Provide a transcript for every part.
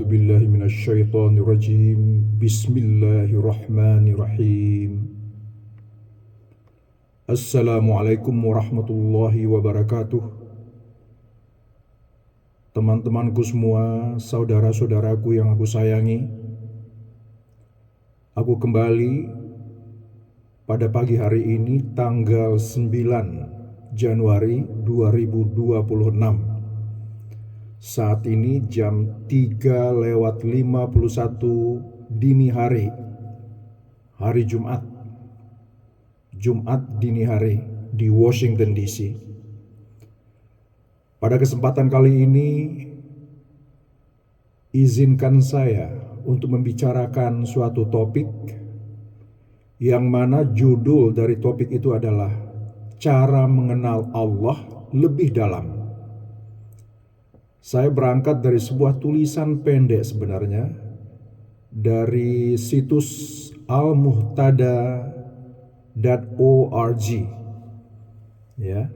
A'udzu billahi minasyaitonir rajim. Bismillahirrahmanirrahim. Assalamualaikum warahmatullahi wabarakatuh. Teman-temanku semua, saudara-saudaraku yang aku sayangi, aku kembali pada pagi hari ini tanggal 9 Januari 2026. Saat ini jam 3:51 dini hari Jumat dini hari di Washington DC. Pada kesempatan kali ini, izinkan saya untuk membicarakan suatu topik yang mana judul dari topik itu adalah cara mengenal Allah lebih dalam. Saya berangkat dari sebuah tulisan pendek sebenarnya dari situs almuhtada.org. Ya.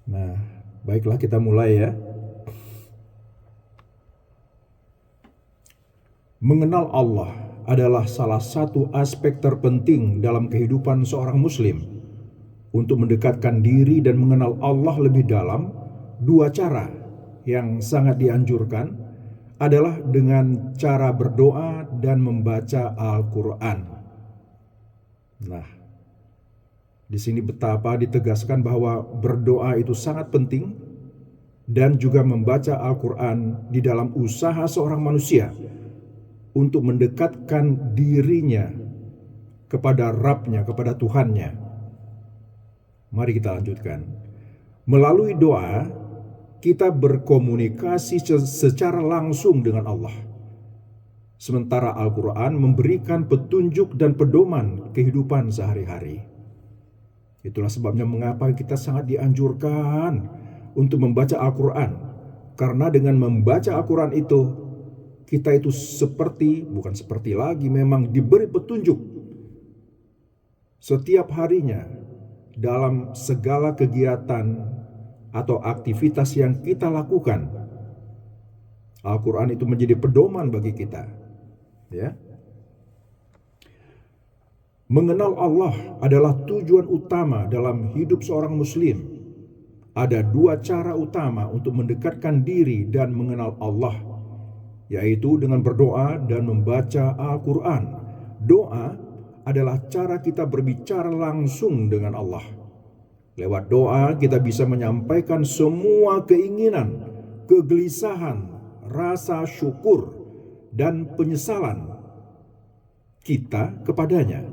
Nah, baiklah kita mulai ya. Mengenal Allah adalah salah satu aspek terpenting dalam kehidupan seorang muslim. Untuk mendekatkan diri dan mengenal Allah lebih dalam, dua cara yang sangat dianjurkan adalah dengan cara berdoa dan membaca Al-Quran. Nah, di sini betapa ditegaskan bahwa berdoa itu sangat penting dan juga membaca Al-Quran di dalam usaha seorang manusia untuk mendekatkan dirinya kepada Rabb-nya, kepada Tuhannya. Mari kita lanjutkan. Melalui doa, kita berkomunikasi secara langsung dengan Allah. Sementara Al-Quran memberikan petunjuk dan pedoman kehidupan sehari-hari. Itulah sebabnya mengapa kita sangat dianjurkan untuk membaca Al-Quran. Karena dengan membaca Al-Quran itu, kita itu memang diberi petunjuk setiap harinya dalam segala kegiatan atau aktivitas yang kita lakukan. Al-Quran itu menjadi pedoman bagi kita. Ya. Mengenal Allah adalah tujuan utama dalam hidup seorang muslim. Ada dua cara utama untuk mendekatkan diri dan mengenal Allah, yaitu dengan berdoa dan membaca Al-Quran. Doa adalah cara kita berbicara langsung dengan Allah. Lewat doa kita bisa menyampaikan semua keinginan, kegelisahan, rasa syukur, dan penyesalan kita kepadanya.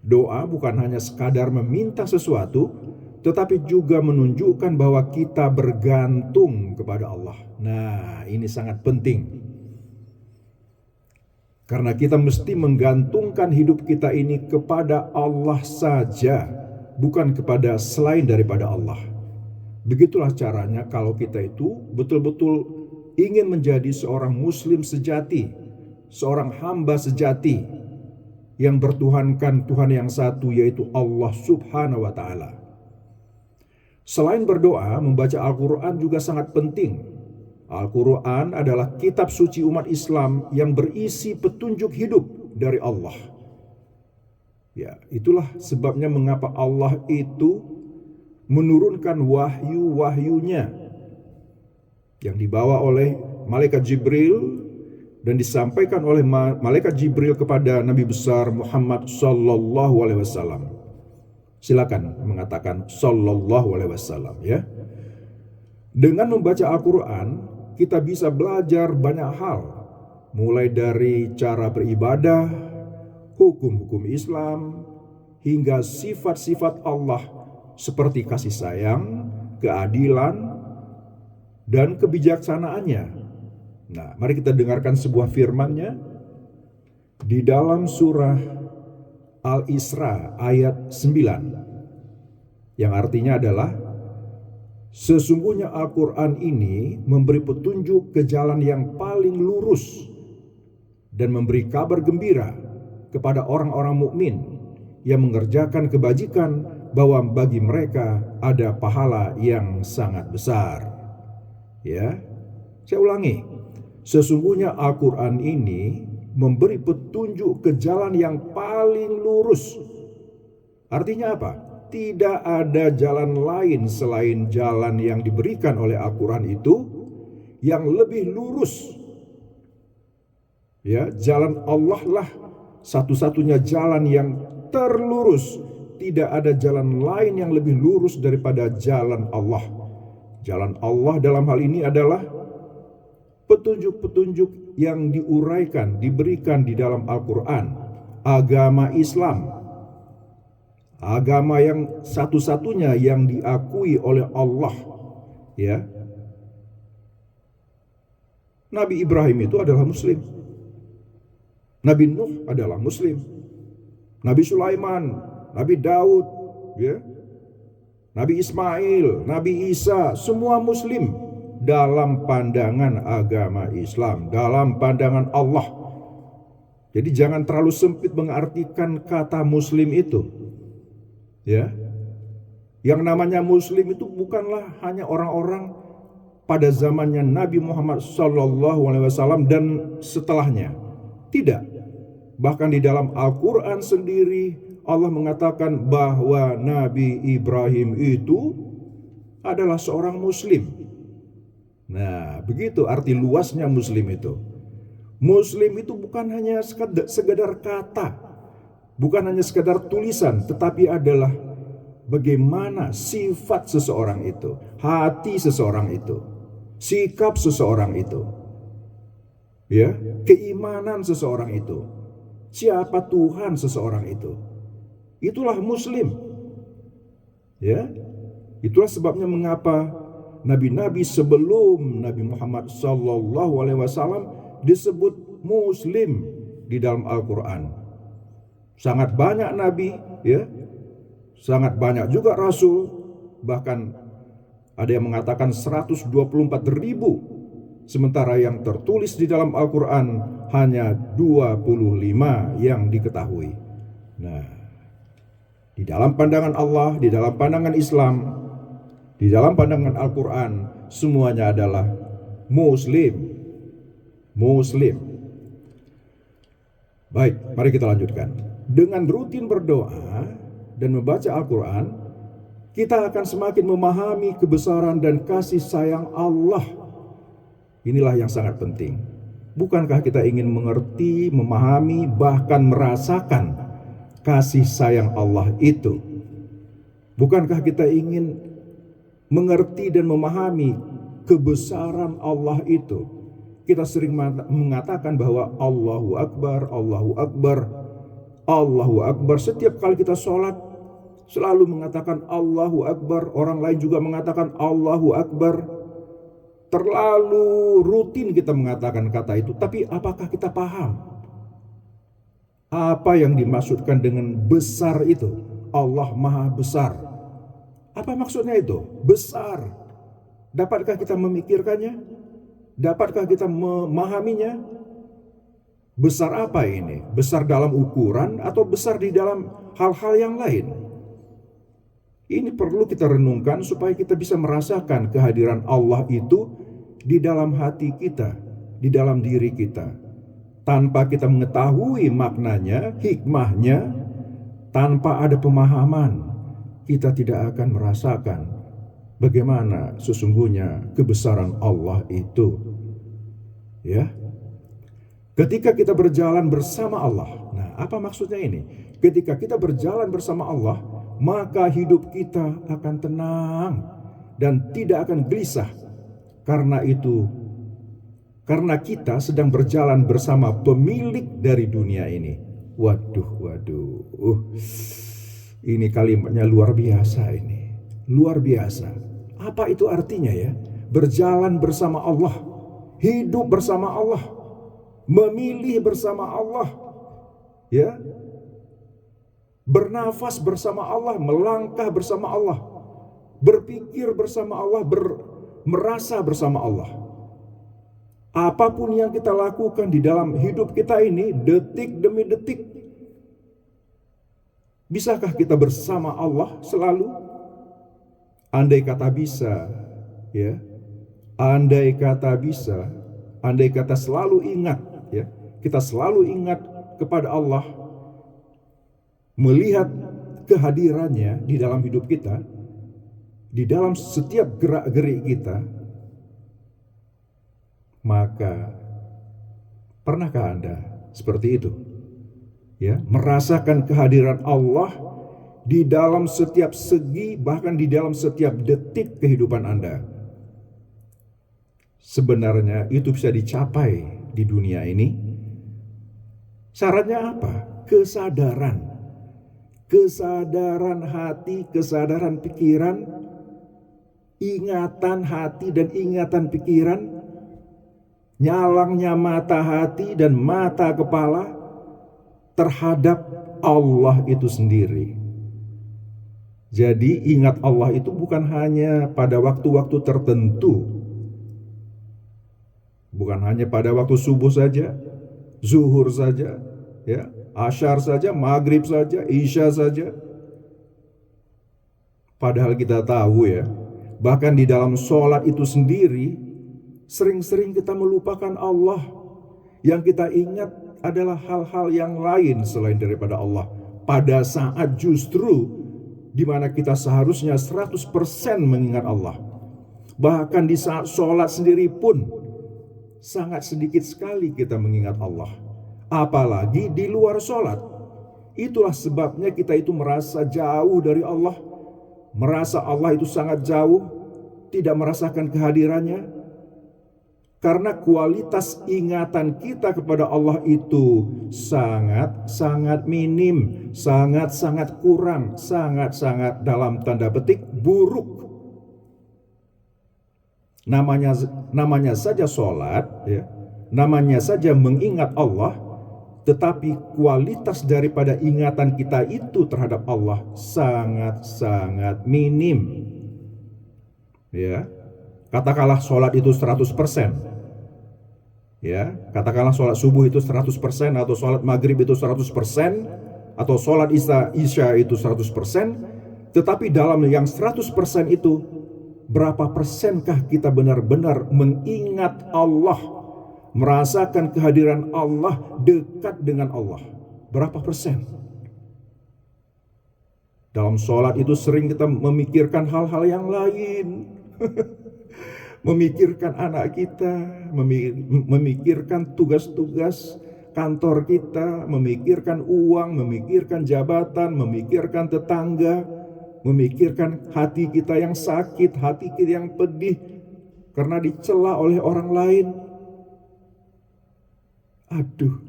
Doa bukan hanya sekadar meminta sesuatu, tetapi juga menunjukkan bahwa kita bergantung kepada Allah. Nah, ini sangat penting. Karena kita mesti menggantungkan hidup kita ini kepada Allah saja, bukan kepada selain daripada Allah. Begitulah caranya kalau kita itu betul-betul ingin menjadi seorang muslim sejati, seorang hamba sejati yang bertuhankan Tuhan yang satu, yaitu Allah Subhanahu wa Ta'ala. Selain berdoa, membaca Al-Quran juga sangat penting. Al-Quran adalah kitab suci umat Islam yang berisi petunjuk hidup dari Allah. Ya, itulah sebabnya mengapa Allah itu menurunkan wahyu-wahyunya yang dibawa oleh malaikat Jibril dan disampaikan oleh malaikat Jibril kepada Nabi besar Muhammad sallallahu alaihi wasallam. Silakan mengatakan sallallahu alaihi wasallam ya. Dengan membaca Al-Quran, kita bisa belajar banyak hal, mulai dari cara beribadah, hukum-hukum Islam, hingga sifat-sifat Allah seperti kasih sayang, keadilan, dan kebijaksanaannya. Nah, mari kita dengarkan sebuah firman-Nya di dalam surah Al-Isra ayat 9, yang artinya adalah, sesungguhnya Al-Quran ini memberi petunjuk ke jalan yang paling lurus dan memberi kabar gembira kepada orang-orang mukmin yang mengerjakan kebajikan, bahwa bagi mereka ada pahala yang sangat besar. Ya, saya ulangi. Sesungguhnya Al-Quran ini memberi petunjuk ke jalan yang paling lurus. Artinya apa? Tidak ada jalan lain selain jalan yang diberikan oleh Al-Quran itu yang lebih lurus. Ya, jalan Allah lah satu-satunya jalan yang terlurus. Tidak ada jalan lain yang lebih lurus daripada jalan Allah. Jalan Allah dalam hal ini adalah petunjuk-petunjuk yang diuraikan, diberikan di dalam Al-Quran. Agama Islam, agama yang satu-satunya yang diakui oleh Allah. Ya, Nabi Ibrahim itu adalah Muslim, Nabi Nuh adalah Muslim, Nabi Sulaiman, Nabi Daud, ya, Nabi Ismail, Nabi Isa, semua Muslim dalam pandangan agama Islam, dalam pandangan Allah. Jadi jangan terlalu sempit mengartikan kata Muslim itu. Ya, yang namanya Muslim itu bukanlah hanya orang-orang pada zamannya Nabi Muhammad SAW dan setelahnya. Tidak. Bahkan di dalam Al-Quran sendiri Allah mengatakan bahwa Nabi Ibrahim itu adalah seorang Muslim. Nah, begitu arti luasnya Muslim itu. Muslim itu bukan hanya sekedar kata, bukan hanya sekedar tulisan, tetapi adalah bagaimana sifat seseorang itu, hati seseorang itu, sikap seseorang itu, ya, keimanan seseorang itu, siapa Tuhan seseorang itu. Itulah Muslim. Ya, itulah sebabnya mengapa nabi-nabi sebelum Nabi Muhammad SAW disebut Muslim di dalam Al-Quran. Sangat banyak nabi, ya, sangat banyak juga rasul, bahkan ada yang mengatakan 124.000, sementara yang tertulis di dalam Al-Quran hanya 25 yang diketahui. Nah, di dalam pandangan Allah, di dalam pandangan Islam, di dalam pandangan Al-Quran, semuanya adalah Muslim. Muslim. Baik, mari kita lanjutkan. Dengan rutin berdoa dan membaca Al-Quran, kita akan semakin memahami kebesaran dan kasih sayang Allah. Inilah yang sangat penting. Bukankah kita ingin mengerti, memahami, bahkan merasakan kasih sayang Allah itu? Bukankah kita ingin mengerti dan memahami kebesaran Allah itu? Kita sering mengatakan bahwa Allahu Akbar, Allahu Akbar, Allahu Akbar. Setiap kali kita sholat selalu mengatakan Allahu Akbar. Orang lain juga mengatakan Allahu Akbar. Terlalu rutin kita mengatakan kata itu. Tapi apakah kita paham apa yang dimaksudkan dengan besar itu? Allah Maha Besar. Apa maksudnya itu? Besar. Dapatkah kita memikirkannya? Dapatkah kita memahaminya? Besar apa ini? Besar dalam ukuran atau besar di dalam hal-hal yang lain? Ini perlu kita renungkan supaya kita bisa merasakan kehadiran Allah itu di dalam hati kita, di dalam diri kita. Tanpa kita mengetahui maknanya, hikmahnya, tanpa ada pemahaman, kita tidak akan merasakan bagaimana sesungguhnya kebesaran Allah itu. Ya. Ketika kita berjalan bersama Allah. Nah, apa maksudnya ini? Ketika kita berjalan bersama Allah, maka hidup kita akan tenang dan tidak akan gelisah. Karena itu, karena kita sedang berjalan bersama pemilik dari dunia ini. Waduh. Ini kalimatnya luar biasa ini. Luar biasa. Apa itu artinya ya? Berjalan bersama Allah, hidup bersama Allah, memilih bersama Allah, ya, bernafas bersama Allah, melangkah bersama Allah, berpikir bersama Allah, merasa bersama Allah. Apapun yang kita lakukan di dalam hidup kita ini, detik demi detik, bisakah kita bersama Allah selalu? Andai kata bisa, ya, andai kata bisa, andai kata selalu ingat, ya, kita selalu ingat kepada Allah, melihat kehadirannya di dalam hidup kita, di dalam setiap gerak-gerik kita, maka pernahkah Anda seperti itu? Ya, merasakan kehadiran Allah di dalam setiap segi, bahkan di dalam setiap detik kehidupan Anda. Sebenarnya itu bisa dicapai di dunia ini. Syaratnya apa? Kesadaran. Kesadaran hati, kesadaran pikiran, ingatan hati dan ingatan pikiran, nyalangnya mata hati dan mata kepala terhadap Allah itu sendiri. Jadi ingat Allah itu bukan hanya pada waktu-waktu tertentu, bukan hanya pada waktu subuh saja, zuhur saja, ya, asyar saja, maghrib saja, isya saja. Padahal kita tahu, ya, bahkan di dalam sholat itu sendiri sering-sering kita melupakan Allah. Yang kita ingat adalah hal-hal yang lain selain daripada Allah. Pada saat justru di mana kita seharusnya 100% mengingat Allah. Bahkan di saat sholat sendiri pun sangat sedikit sekali kita mengingat Allah. Apalagi di luar sholat. Itulah sebabnya kita itu merasa jauh dari Allah, merasa Allah itu sangat jauh, tidak merasakan kehadirannya. Karena kualitas ingatan kita kepada Allah itu sangat-sangat minim, sangat-sangat kurang, sangat-sangat dalam tanda petik buruk. Namanya saja sholat, ya, namanya saja mengingat Allah, tetapi kualitas daripada ingatan kita itu terhadap Allah sangat-sangat minim. Ya, katakanlah sholat itu 100%. Ya, katakanlah sholat subuh itu 100%, atau sholat maghrib itu 100%, atau sholat isya itu 100%. Tetapi dalam yang 100% itu, berapa persenkah kita benar-benar mengingat Allah, merasakan kehadiran Allah, dekat dengan Allah? Berapa persen? Dalam sholat itu sering kita memikirkan hal-hal yang lain. Memikirkan anak kita, memikirkan tugas-tugas kantor kita, memikirkan uang, memikirkan jabatan, memikirkan tetangga, memikirkan hati kita yang sakit, hati kita yang pedih karena dicela oleh orang lain. Aduh,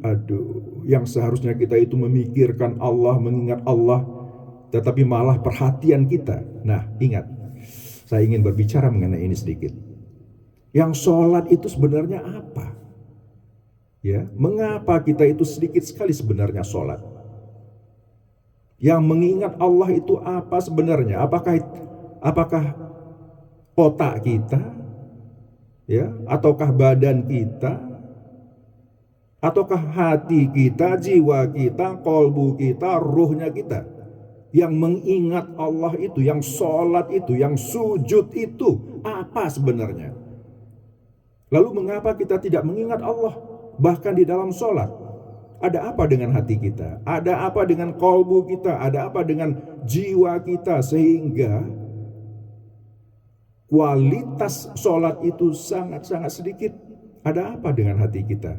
yang seharusnya kita itu memikirkan Allah, mengingat Allah, tetapi malah perhatian kita. Nah, ingat, saya ingin berbicara mengenai ini sedikit. Yang sholat itu sebenarnya apa? Ya, mengapa kita itu sedikit sekali sebenarnya sholat? Yang mengingat Allah itu apa sebenarnya? Apakah otak kita, ya, ataukah badan kita, ataukah hati kita, jiwa kita, kolbu kita, ruhnya kita? Yang mengingat Allah itu, yang sholat itu, yang sujud itu, apa sebenarnya? Lalu mengapa kita tidak mengingat Allah bahkan di dalam sholat? Ada apa dengan hati kita? Ada apa dengan kolbu kita? Ada apa dengan jiwa kita? Sehingga kualitas sholat itu sangat-sangat sedikit. Ada apa dengan hati kita?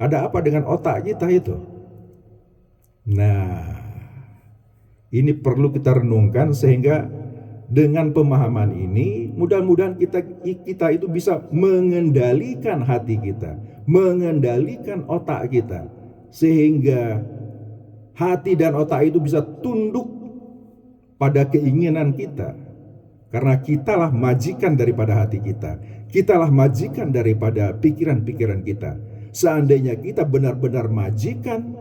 Ada apa dengan otak kita itu? Nah, ini perlu kita renungkan sehingga dengan pemahaman ini, mudah-mudahan kita itu bisa mengendalikan hati kita, mengendalikan otak kita, sehingga hati dan otak itu bisa tunduk pada keinginan kita. Karena kitalah majikan daripada hati kita, kitalah majikan daripada pikiran-pikiran kita. Seandainya kita benar-benar majikan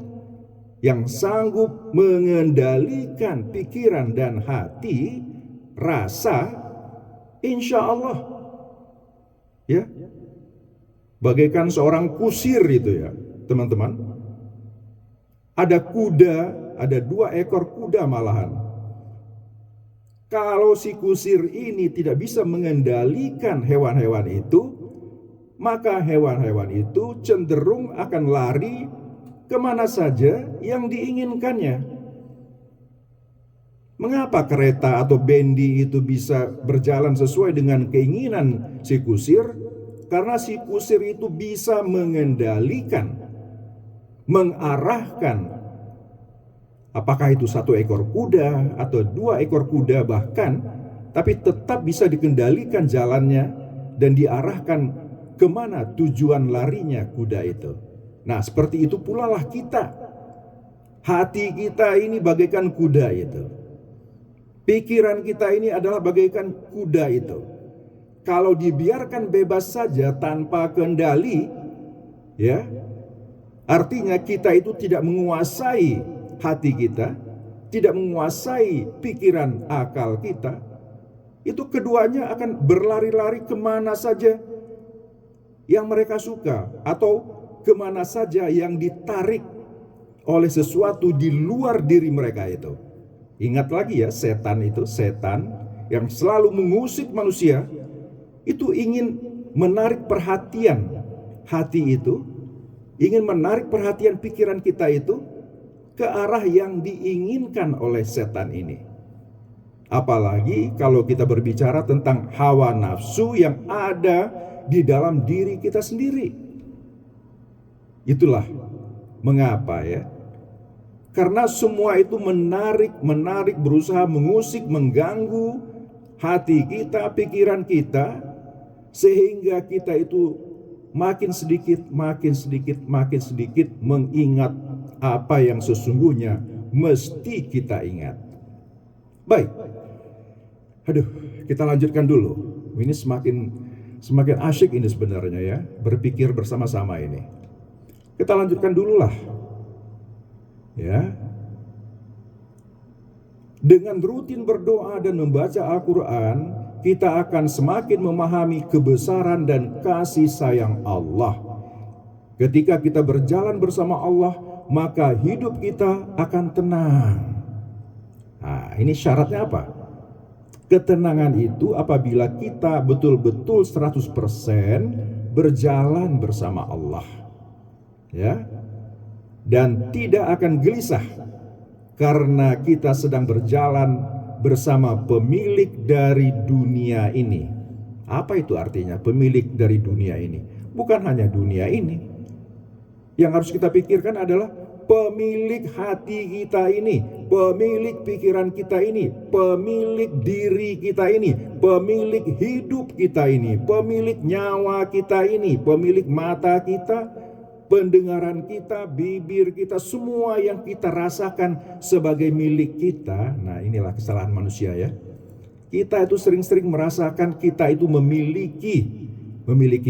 yang sanggup mengendalikan pikiran dan hati, rasa, insya Allah, ya, bagaikan seorang kusir itu, ya teman-teman. Ada kuda, ada 2 ekor kuda malahan. Kalau si kusir ini tidak bisa mengendalikan hewan-hewan itu, maka hewan-hewan itu cenderung akan lari kemana saja yang diinginkannya. Mengapa kereta atau bendi itu bisa berjalan sesuai dengan keinginan si kusir? Karena si kusir itu bisa mengendalikan, mengarahkan, apakah itu 1 ekor kuda atau 2 ekor kuda bahkan, tapi tetap bisa dikendalikan jalannya dan diarahkan kemana tujuan larinya kuda itu. Nah, seperti itu pula lah kita. Hati kita ini bagaikan kuda itu. Pikiran kita ini adalah bagaikan kuda itu. Kalau dibiarkan bebas saja tanpa kendali, ya, artinya kita itu tidak menguasai hati kita, tidak menguasai pikiran akal kita. Itu keduanya akan berlari-lari kemana saja yang mereka suka, atau kemana saja yang ditarik oleh sesuatu di luar diri mereka itu. Ingat lagi ya, setan yang selalu mengusik manusia, itu ingin menarik perhatian hati itu, ingin menarik perhatian pikiran kita itu ke arah yang diinginkan oleh setan ini. Apalagi kalau kita berbicara tentang hawa nafsu yang ada di dalam diri kita sendiri. Itulah mengapa ya, karena semua itu menarik, berusaha mengusik, mengganggu hati kita, pikiran kita, sehingga kita itu makin sedikit mengingat apa yang sesungguhnya mesti kita ingat. Baik, kita lanjutkan dulu. Ini semakin asyik ini sebenarnya ya, berpikir bersama-sama ini. Kita lanjutkan dulu lah. Ya, dengan rutin berdoa dan membaca Al-Quran, kita akan semakin memahami kebesaran dan kasih sayang Allah. Ketika kita berjalan bersama Allah, maka hidup kita akan tenang. Nah, ini syaratnya apa? Ketenangan itu apabila kita betul-betul 100% berjalan bersama Allah. Ya. Dan tidak akan gelisah karena kita sedang berjalan bersama pemilik dari dunia ini. Apa itu artinya pemilik dari dunia ini? Bukan hanya dunia ini. Yang harus kita pikirkan adalah pemilik hati kita ini, pemilik pikiran kita ini, pemilik diri kita ini, pemilik hidup kita ini, pemilik nyawa kita ini, pemilik mata kita, pendengaran kita, bibir kita, semua yang kita rasakan sebagai milik kita. Nah, inilah kesalahan manusia ya. Kita itu sering-sering merasakan kita itu memiliki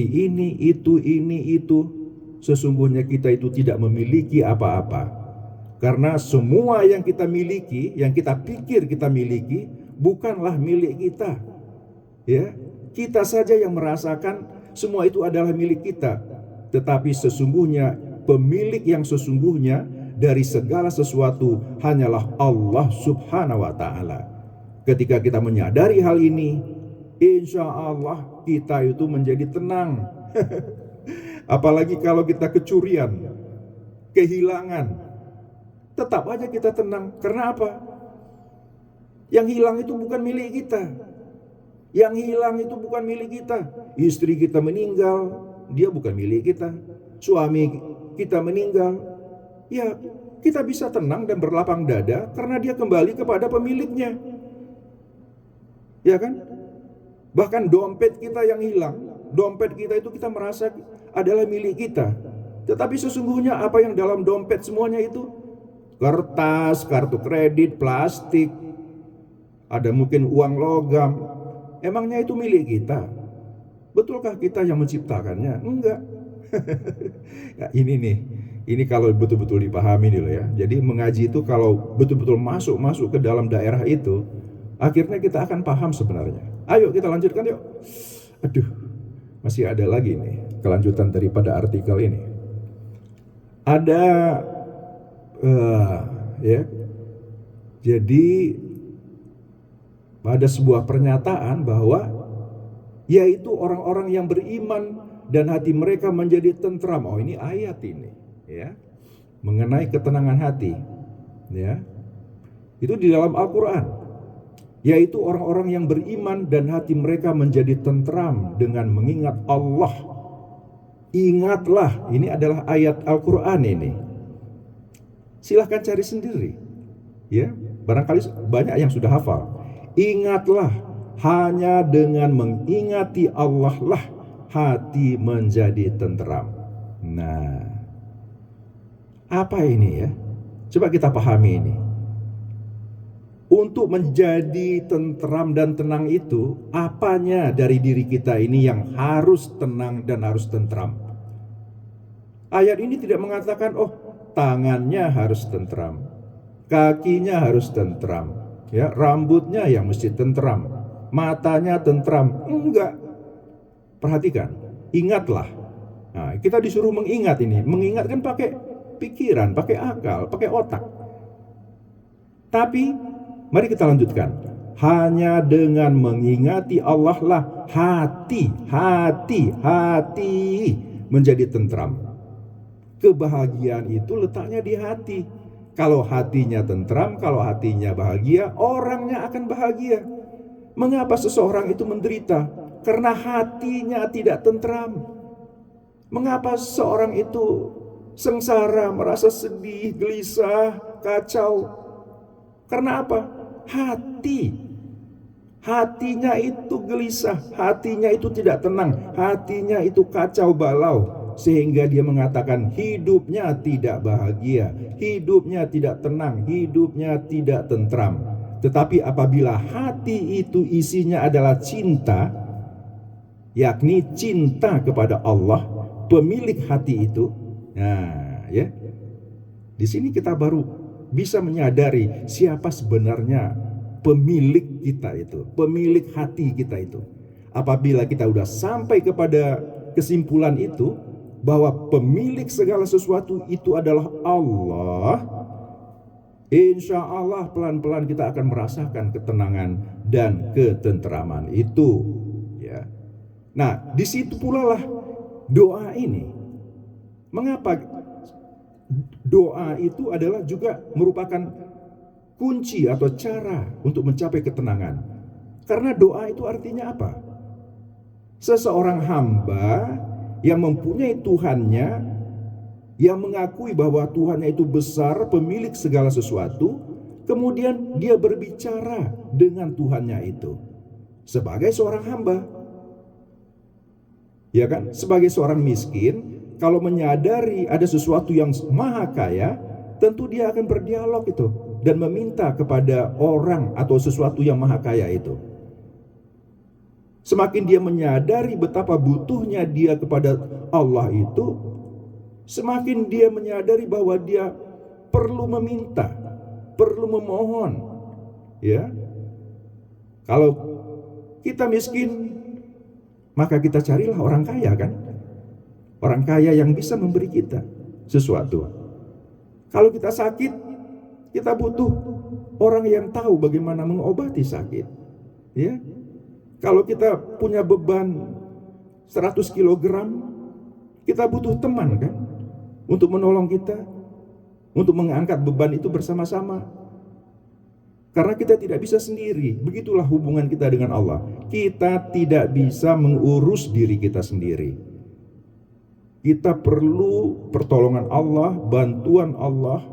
ini, itu. Sesungguhnya kita itu tidak memiliki apa-apa. Karena semua yang kita miliki, yang kita pikir kita miliki, bukanlah milik kita. Ya, kita saja yang merasakan semua itu adalah milik kita. Tetapi sesungguhnya pemilik yang sesungguhnya dari segala sesuatu hanyalah Allah Subhanahu wa Ta'ala. Ketika kita menyadari hal ini, insya Allah kita itu menjadi tenang. Apalagi kalau kita kecurian, kehilangan, tetap aja kita tenang. Karena apa? Yang hilang itu bukan milik kita. Yang hilang itu bukan milik kita. Istri kita meninggal, dia bukan milik kita. Suami kita meninggal, ya kita bisa tenang dan berlapang dada karena dia kembali kepada pemiliknya. Ya kan? Bahkan dompet kita yang hilang, dompet kita itu kita merasa adalah milik kita. Tetapi sesungguhnya apa yang dalam dompet semuanya itu? Kertas, kartu kredit, plastik, ada mungkin uang logam. Emangnya itu milik kita? Betulkah kita yang menciptakannya? Enggak. Ya, ini kalau betul-betul dipahami nih loh ya. Jadi mengaji itu kalau betul-betul masuk ke dalam daerah itu, akhirnya kita akan paham sebenarnya. Ayo kita lanjutkan yuk. Masih ada lagi nih kelanjutan daripada artikel ini. Ada ya. Jadi ada sebuah pernyataan bahwa yaitu orang-orang yang beriman dan hati mereka menjadi tentram. Oh, ini ayat ini, ya, mengenai ketenangan hati, ya. Itu di dalam Al-Quran, yaitu orang-orang yang beriman dan hati mereka menjadi tentram dengan mengingat Allah. Ingatlah, ini adalah ayat Al-Quran ini. Silahkan cari sendiri, ya. Barangkali banyak yang sudah hafal. Ingatlah, hanya dengan mengingati Allah lah hati menjadi tentram. Nah, apa ini ya? Coba kita pahami ini. Untuk menjadi tentram dan tenang itu, apanya dari diri kita ini yang harus tenang dan harus tentram? Ayat ini tidak mengatakan, oh, tangannya harus tentram, kakinya harus tentram, ya, rambutnya yang mesti tentram, matanya tentram. Enggak. Perhatikan, ingatlah. Nah, kita disuruh mengingat ini. Mengingat kan pakai pikiran, pakai akal, pakai otak. Tapi mari kita lanjutkan. Hanya dengan mengingati Allah lah hati menjadi tentram. Kebahagiaan itu letaknya di hati. Kalau hatinya tentram, kalau hatinya bahagia, orangnya akan bahagia. Mengapa seseorang itu menderita? Karena hatinya tidak tentram. Mengapa seseorang itu sengsara, merasa sedih, gelisah, kacau? Karena apa? Hatinya itu gelisah, hatinya itu tidak tenang, hatinya itu kacau balau, sehingga dia mengatakan hidupnya tidak bahagia, hidupnya tidak tenang, hidupnya tidak tentram. Tetapi apabila hati itu isinya adalah cinta, yakni cinta kepada Allah, pemilik hati itu, nah, ya, di sini kita baru bisa menyadari siapa sebenarnya pemilik kita itu, pemilik hati kita itu. Apabila kita sudah sampai kepada kesimpulan itu, bahwa pemilik segala sesuatu itu adalah Allah, insya Allah pelan-pelan kita akan merasakan ketenangan dan ketenteraman itu, ya. Nah, di situ pula lah doa ini. Mengapa doa itu adalah juga merupakan kunci atau cara untuk mencapai ketenangan? Karena doa itu artinya apa? Seseorang hamba yang mempunyai Tuhannya, yang mengakui bahwa Tuhannya itu besar, pemilik segala sesuatu, kemudian dia berbicara dengan Tuhannya itu sebagai seorang hamba. Ya kan? Sebagai seorang miskin, kalau menyadari ada sesuatu yang maha kaya, tentu dia akan berdialog itu dan meminta kepada orang atau sesuatu yang maha kaya itu. Semakin dia menyadari betapa butuhnya dia kepada Allah itu, semakin dia menyadari bahwa dia perlu meminta, perlu memohon. Ya, kalau kita miskin, maka kita carilah orang kaya, kan? Orang kaya yang bisa memberi kita sesuatu. Kalau kita sakit, kita butuh orang yang tahu bagaimana mengobati sakit. Ya. Kalau kita punya beban 100 kg, kita butuh teman, kan? Untuk menolong kita, untuk mengangkat beban itu bersama-sama. Karena kita tidak bisa sendiri. Begitulah hubungan kita dengan Allah. Kita tidak bisa mengurus diri kita sendiri. Kita perlu pertolongan Allah, bantuan Allah.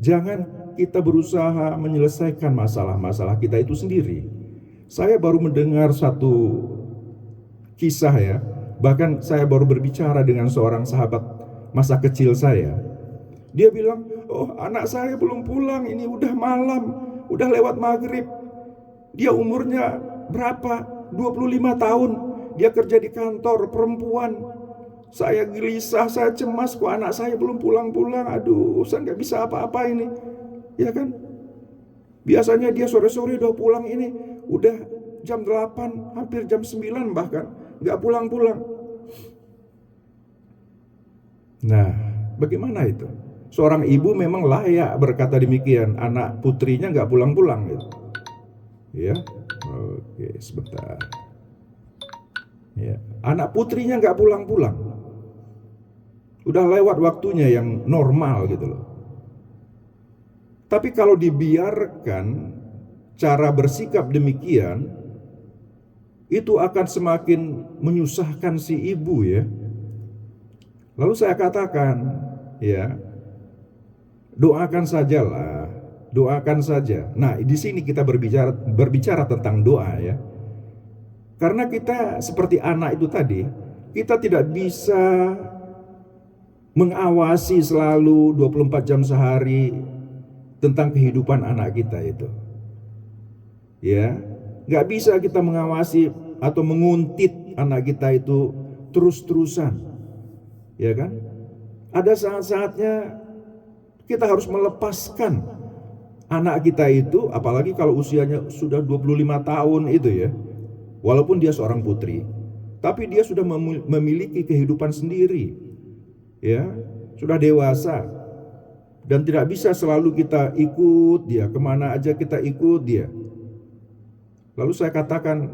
Jangan kita berusaha menyelesaikan masalah-masalah kita itu sendiri. Saya baru mendengar satu kisah, ya. Bahkan saya baru berbicara dengan seorang sahabat masa kecil saya. Dia bilang, oh, anak saya belum pulang, ini udah malam, udah lewat maghrib. Dia umurnya berapa? 25 tahun. Dia kerja di kantor, perempuan. Saya gelisah, saya cemas, kok anak saya belum pulang-pulang. Aduh, saya gak bisa apa-apa ini. Ya kan? Biasanya dia sore-sore udah pulang, ini udah jam 8, hampir jam 9 bahkan. Gak pulang-pulang. Nah, bagaimana itu? Seorang ibu memang layak berkata demikian, anak putrinya gak pulang-pulang gitu. Ya, oke, sebentar. Ya. Anak putrinya nggak pulang-pulang. Udah lewat waktunya yang normal gitu loh. Tapi kalau dibiarkan cara bersikap demikian, itu akan semakin menyusahkan si ibu ya. Lalu saya katakan, ya, doakan sajalah, doakan saja. Nah, di sini kita berbicara tentang doa ya. Karena kita seperti anak itu tadi, kita tidak bisa mengawasi selalu 24 jam sehari tentang kehidupan anak kita itu. Ya, nggak bisa kita mengawasi atau menguntit anak kita itu terus-terusan. Ya kan? Ada saat-saatnya kita harus melepaskan anak kita itu, apalagi kalau usianya sudah 25 tahun itu ya. Walaupun dia seorang putri, tapi dia sudah memiliki kehidupan sendiri. Ya, sudah dewasa. Dan tidak bisa selalu kita ikut dia, kemana aja kita ikut dia. Lalu saya katakan,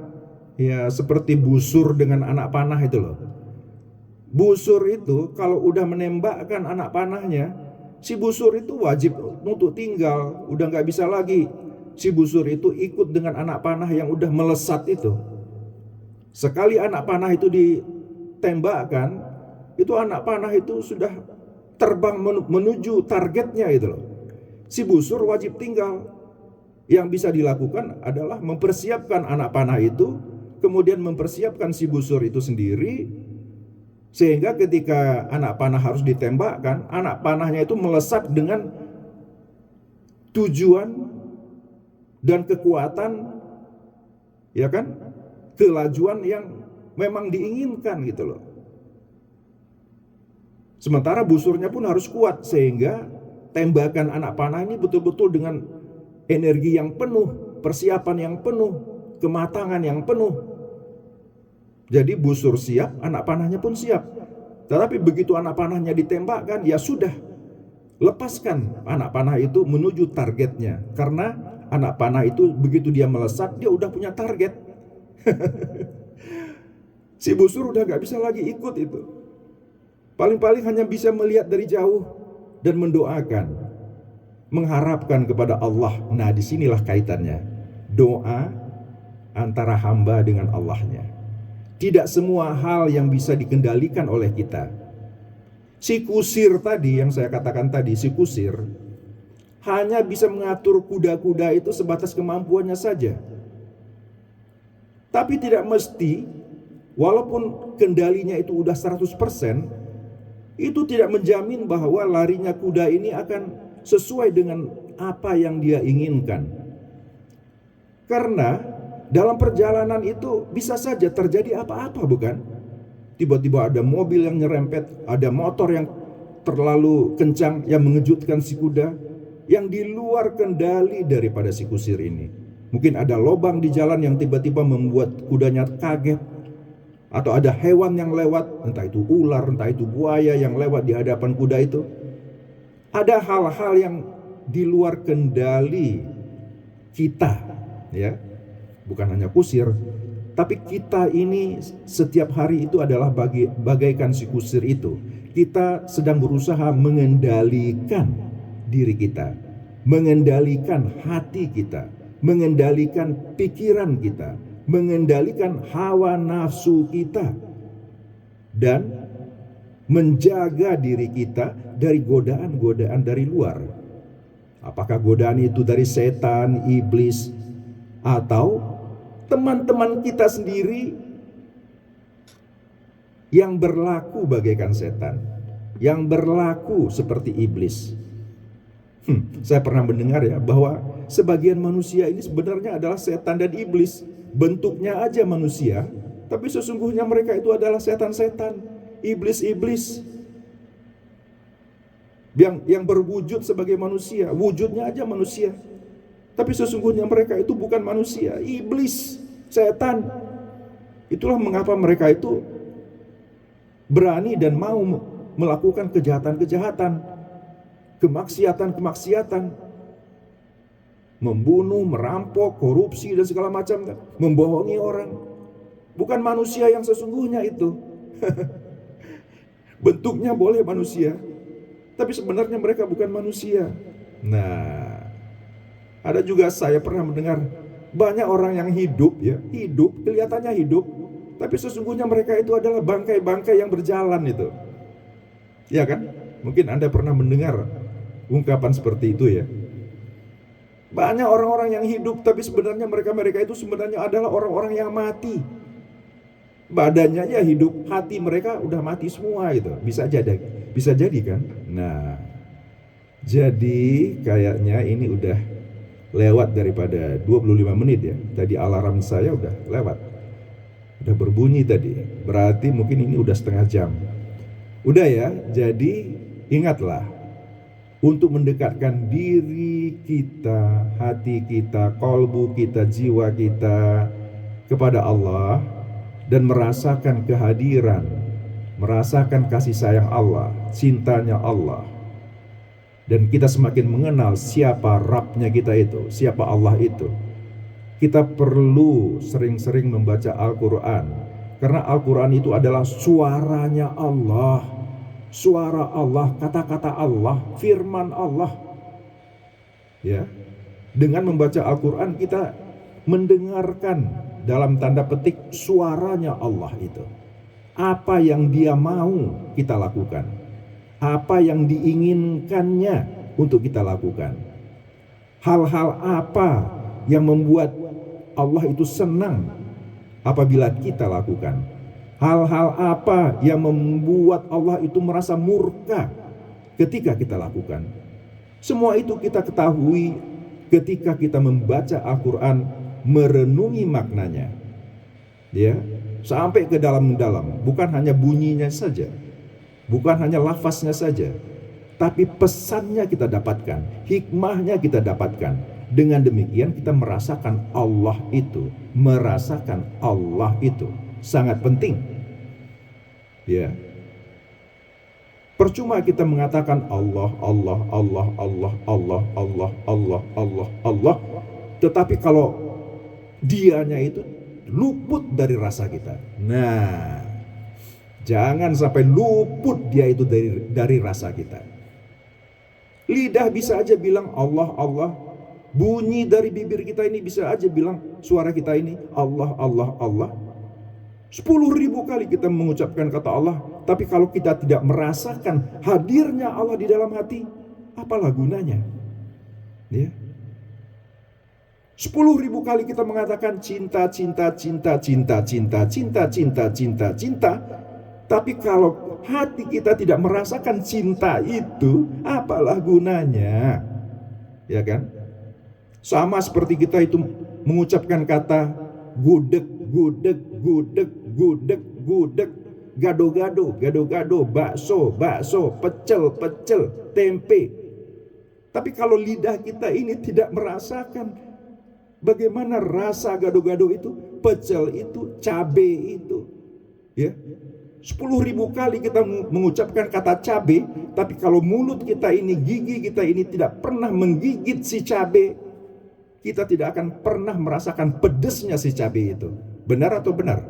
ya seperti busur dengan anak panah itu loh. Busur itu kalau udah menembakkan anak panahnya, si busur itu wajib untuk tinggal, udah nggak bisa lagi si busur itu ikut dengan anak panah yang udah melesat itu. Sekali anak panah itu ditembakkan, itu anak panah itu sudah terbang menuju targetnya itu loh. Si busur wajib tinggal. Yang bisa dilakukan adalah mempersiapkan anak panah itu, kemudian mempersiapkan si busur itu sendiri, sehingga ketika anak panah harus ditembakkan, anak panahnya itu melesat dengan tujuan dan kekuatan, ya kan, kelajuan yang memang diinginkan gitu loh. Sementara busurnya pun harus kuat, sehingga tembakan anak panah ini betul-betul dengan energi yang penuh, persiapan yang penuh, kematangan yang penuh. Jadi busur siap, anak panahnya pun siap. Tetapi begitu anak panahnya ditembakkan, ya sudah, lepaskan anak panah itu menuju targetnya. Karena anak panah itu begitu dia melesat, dia udah punya target. Si busur udah gak bisa lagi ikut itu. Paling-paling hanya bisa melihat dari jauh dan mendoakan, mengharapkan kepada Allah. Nah, disinilah kaitannya. Doa antara hamba dengan Allahnya. Tidak semua hal yang bisa dikendalikan oleh kita. Si kusir tadi yang saya katakan tadi, si kusir hanya bisa mengatur kuda-kuda itu sebatas kemampuannya saja. Tapi tidak mesti, walaupun kendalinya itu udah 100%, itu tidak menjamin bahwa larinya kuda ini akan sesuai dengan apa yang dia inginkan. Karena dalam perjalanan itu bisa saja terjadi apa-apa, bukan? Tiba-tiba ada mobil yang nyerempet, ada motor yang terlalu kencang yang mengejutkan si kuda, yang di luar kendali daripada si kusir ini. Mungkin ada lubang di jalan yang tiba-tiba membuat kudanya kaget, atau ada hewan yang lewat, entah itu ular, entah itu buaya yang lewat di hadapan kuda itu. Ada hal-hal yang di luar kendali kita, ya. Bukan hanya kusir, tapi kita ini setiap hari itu adalah bagaikan si kusir itu. Kita sedang berusaha mengendalikan diri kita, mengendalikan hati kita, mengendalikan pikiran kita, mengendalikan hawa nafsu kita, dan menjaga diri kita dari godaan-godaan dari luar. Apakah godaan itu dari setan, iblis, atau teman-teman kita sendiri yang berlaku bagaikan setan, yang berlaku seperti iblis. Saya pernah mendengar ya bahwa sebagian manusia ini sebenarnya adalah setan dan iblis. Bentuknya aja manusia, tapi sesungguhnya mereka itu adalah setan-setan, iblis-iblis yang berwujud sebagai manusia. Wujudnya aja manusia, tapi sesungguhnya mereka itu bukan manusia, iblis, setan. Itulah mengapa mereka itu berani dan mau melakukan kejahatan-kejahatan, kemaksiatan-kemaksiatan, membunuh, merampok, korupsi dan segala macam, membohongi orang. bukan manusia yang sesungguhnya itu. Bentuknya boleh manusia, tapi sebenarnya mereka bukan manusia. Nah, ada juga saya pernah mendengar banyak orang yang hidup, kelihatannya hidup, tapi sesungguhnya mereka itu adalah bangkai-bangkai yang berjalan itu. Ya kan? Mungkin Anda pernah mendengar ungkapan seperti itu ya. Banyak orang-orang yang hidup, tapi sebenarnya mereka itu sebenarnya adalah orang-orang yang mati. Badannya ya hidup, hati mereka udah mati semua gitu. Bisa jadi kan? Nah, jadi kayaknya ini udah lewat daripada 25 menit ya. Tadi alarm saya udah lewat. Udah berbunyi tadi. Berarti mungkin ini udah setengah jam. Udah ya, jadi ingatlah untuk mendekatkan diri kita, hati kita, kolbu kita, jiwa kita kepada Allah dan merasakan kehadiran, merasakan kasih sayang Allah, cintanya Allah. Dan kita semakin mengenal siapa Rabbnya kita itu, siapa Allah itu. Kita perlu sering-sering membaca Al-Quran, karena Al-Quran itu adalah suaranya Allah, suara Allah, kata-kata Allah, firman Allah. Ya, dengan membaca Al-Quran kita mendengarkan dalam tanda petik suaranya Allah itu. Apa yang Dia mau kita lakukan, apa yang diinginkannya untuk kita lakukan, hal-hal apa yang membuat Allah itu senang apabila kita lakukan, hal-hal apa yang membuat Allah itu merasa murka ketika kita lakukan. Semua itu kita ketahui ketika kita membaca Al-Quran, merenungi maknanya, ya, sampai ke dalam-dalam. Bukan hanya bunyinya saja, bukan hanya lafaznya saja, tapi pesannya kita dapatkan, hikmahnya kita dapatkan. Dengan demikian kita merasakan Allah itu, sangat penting. Ya. Percuma kita mengatakan Allah, Allah, Allah, Allah, Allah, Allah, Allah, Allah, Allah, tetapi kalau dianya itu luput dari rasa kita. Nah, jangan sampai luput dia itu dari rasa kita. Lidah bisa aja bilang Allah, Allah. Bunyi dari bibir kita ini bisa aja bilang, suara kita ini Allah, Allah, Allah. 10.000 kali kita mengucapkan kata Allah, tapi kalau kita tidak merasakan hadirnya Allah di dalam hati, apalah gunanya? Ya. 10.000 kali kita mengatakan cinta, cinta, cinta, cinta, cinta, cinta, cinta, cinta, cinta, tapi kalau hati kita tidak merasakan cinta itu, apalah gunanya? Ya kan? Sama seperti kita itu mengucapkan kata gudeg, gudeg, gudeg, gudeg, gudeg, gado-gado, gado-gado, bakso, bakso, pecel, pecel, tempe. Tapi kalau lidah kita ini tidak merasakan bagaimana rasa gado-gado itu, pecel itu, cabe itu, ya. 10.000 kali kita mengucapkan kata cabe, tapi kalau mulut kita ini, gigi kita ini tidak pernah menggigit si cabe, kita tidak akan pernah merasakan pedesnya si cabai itu. Benar atau benar?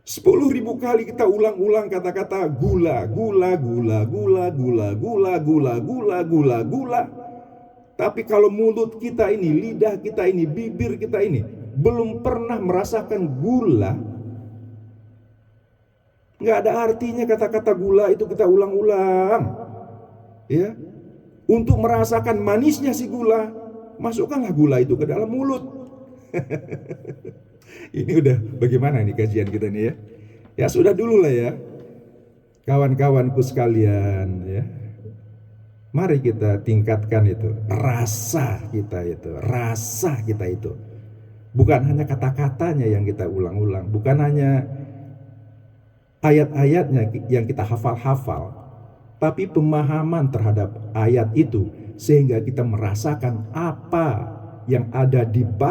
10.000 kali kita ulang-ulang kata-kata gula, gula, gula, gula, gula, gula, gula, gula, gula, gula. Tapi kalau mulut kita ini, lidah kita ini, bibir kita ini belum pernah merasakan gula, nggak ada artinya kata-kata gula itu kita ulang-ulang. Ya. Untuk merasakan manisnya si gula, masukkanlah gula itu ke dalam mulut. Ini udah bagaimana nih kajian kita nih ya? Ya sudah dulu lah ya, kawan-kawanku sekalian ya. Mari kita tingkatkan itu, rasa kita itu. Bukan hanya kata-katanya yang kita ulang-ulang, bukan hanya ayat-ayatnya yang kita hafal-hafal, tapi pemahaman terhadap ayat itu sehingga kita merasakan apa yang ada di bawah